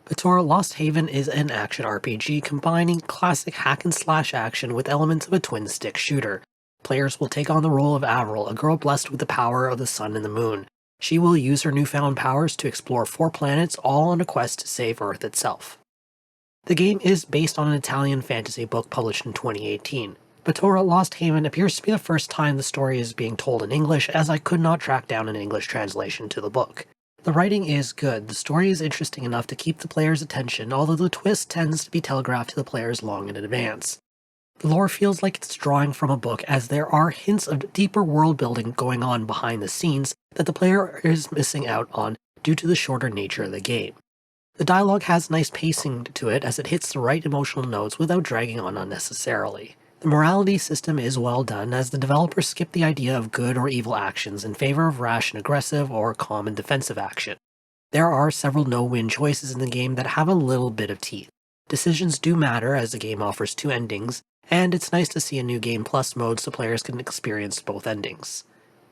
Batora Lost Haven is an action RPG combining classic hack-and-slash action with elements of a twin-stick shooter. Players will take on the role of Avril, a girl blessed with the power of the sun and the moon. She will use her newfound powers to explore 4 planets, all on a quest to save Earth itself. The game is based on an Italian fantasy book published in 2018. Batora Lost Haven appears to be the first time the story is being told in English, as I could not track down an English translation to the book. The writing is good, the story is interesting enough to keep the player's attention, although the twist tends to be telegraphed to the players long in advance. The lore feels like it's drawing from a book, as there are hints of deeper world building going on behind the scenes that the player is missing out on due to the shorter nature of the game. The dialogue has nice pacing to it as it hits the right emotional notes without dragging on unnecessarily. The morality system is well done, as the developers skip the idea of good or evil actions in favor of rash and aggressive or calm and defensive action. There are several no-win choices in the game that have a little bit of teeth. Decisions do matter, as the game offers 2 endings, and it's nice to see a new Game Plus mode so players can experience both endings.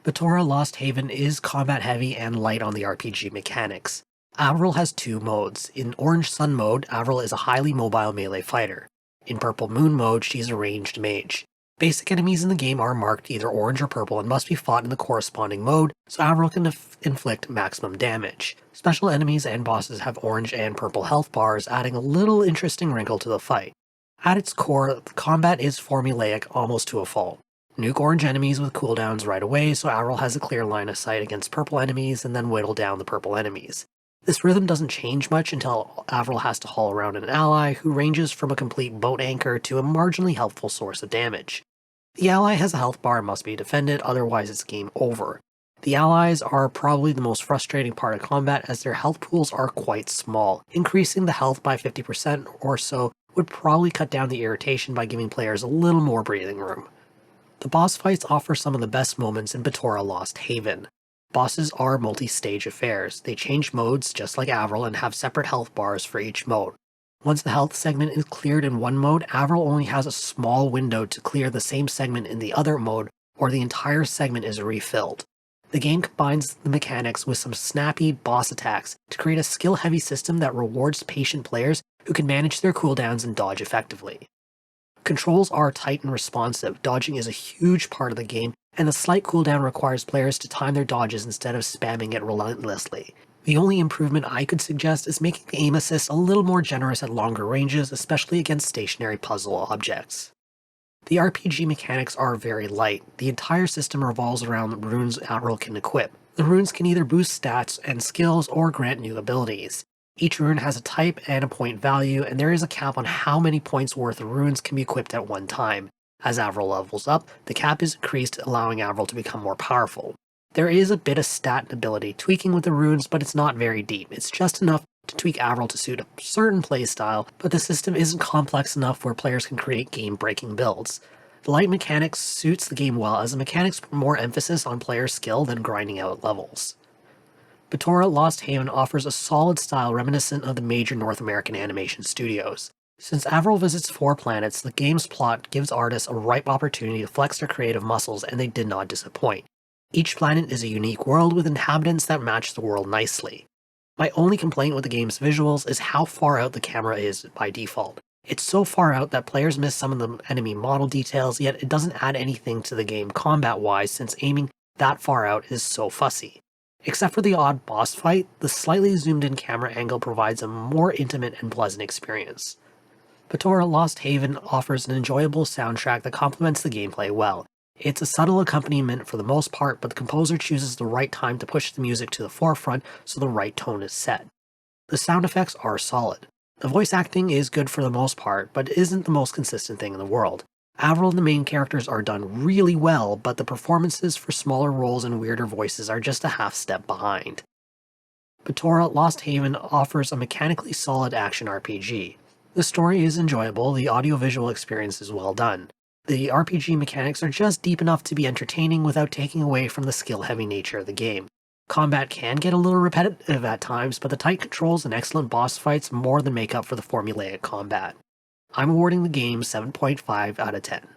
Batora Lost Haven is combat heavy and light on the RPG mechanics. Avril has 2 modes. In Orange Sun mode, Avril is a highly mobile melee fighter. In Purple Moon mode, she's a ranged mage. Basic enemies in the game are marked either orange or purple and must be fought in the corresponding mode, so Avril can inflict maximum damage. Special enemies and bosses have orange and purple health bars, adding a little interesting wrinkle to the fight. At its core, the combat is formulaic almost to a fault. Nuke orange enemies with cooldowns right away, so Avril has a clear line of sight against purple enemies and then whittle down the purple enemies. This rhythm doesn't change much until Avril has to haul around an ally who ranges from a complete boat anchor to a marginally helpful source of damage. The ally has a health bar and must be defended, otherwise it's game over. The allies are probably the most frustrating part of combat, as their health pools are quite small. Increasing the health by 50% or so would probably cut down the irritation by giving players a little more breathing room. The boss fights offer some of the best moments in Batora Lost Haven. Bosses are multi-stage affairs. They change modes just like Avril and have separate health bars for each mode. Once the health segment is cleared in one mode, Avril only has a small window to clear the same segment in the other mode, or the entire segment is refilled. The game combines the mechanics with some snappy boss attacks to create a skill-heavy system that rewards patient players who can manage their cooldowns and dodge effectively. Controls are tight and responsive. Dodging is a huge part of the game, and the slight cooldown requires players to time their dodges instead of spamming it relentlessly. The only improvement I could suggest is making the aim assist a little more generous at longer ranges, especially against stationary puzzle objects. The RPG mechanics are very light. The entire system revolves around the runes Avril can equip. The runes can either boost stats and skills or grant new abilities. Each rune has a type and a point value, and there is a cap on how many points worth of runes can be equipped at one time. As Avril levels up, the cap is increased, allowing Avril to become more powerful. There is a bit of stat and ability tweaking with the runes, but it's not very deep. It's just enough to tweak Avril to suit a certain playstyle, but the system isn't complex enough where players can create game-breaking builds. The light mechanics suits the game well, as the mechanics put more emphasis on player skill than grinding out levels. Batora Lost Haven offers a solid style reminiscent of the major North American animation studios. Since Avril visits 4 planets, the game's plot gives artists a ripe opportunity to flex their creative muscles, and they did not disappoint. Each planet is a unique world with inhabitants that match the world nicely. My only complaint with the game's visuals is how far out the camera is by default. It's so far out that players miss some of the enemy model details, yet it doesn't add anything to the game combat-wise, since aiming that far out is so fussy. Except for the odd boss fight, the slightly zoomed-in camera angle provides a more intimate and pleasant experience. Batora Lost Haven offers an enjoyable soundtrack that complements the gameplay well. It's a subtle accompaniment for the most part, but the composer chooses the right time to push the music to the forefront so the right tone is set. The sound effects are solid. The voice acting is good for the most part, but isn't the most consistent thing in the world. Avril and the main characters are done really well, but the performances for smaller roles and weirder voices are just a half step behind. Batora Lost Haven offers a mechanically solid action RPG. The story is enjoyable, the audiovisual experience is well done. The RPG mechanics are just deep enough to be entertaining without taking away from the skill-heavy nature of the game. Combat can get a little repetitive at times, but the tight controls and excellent boss fights more than make up for the formulaic combat. I'm awarding the game 7.5 out of 10.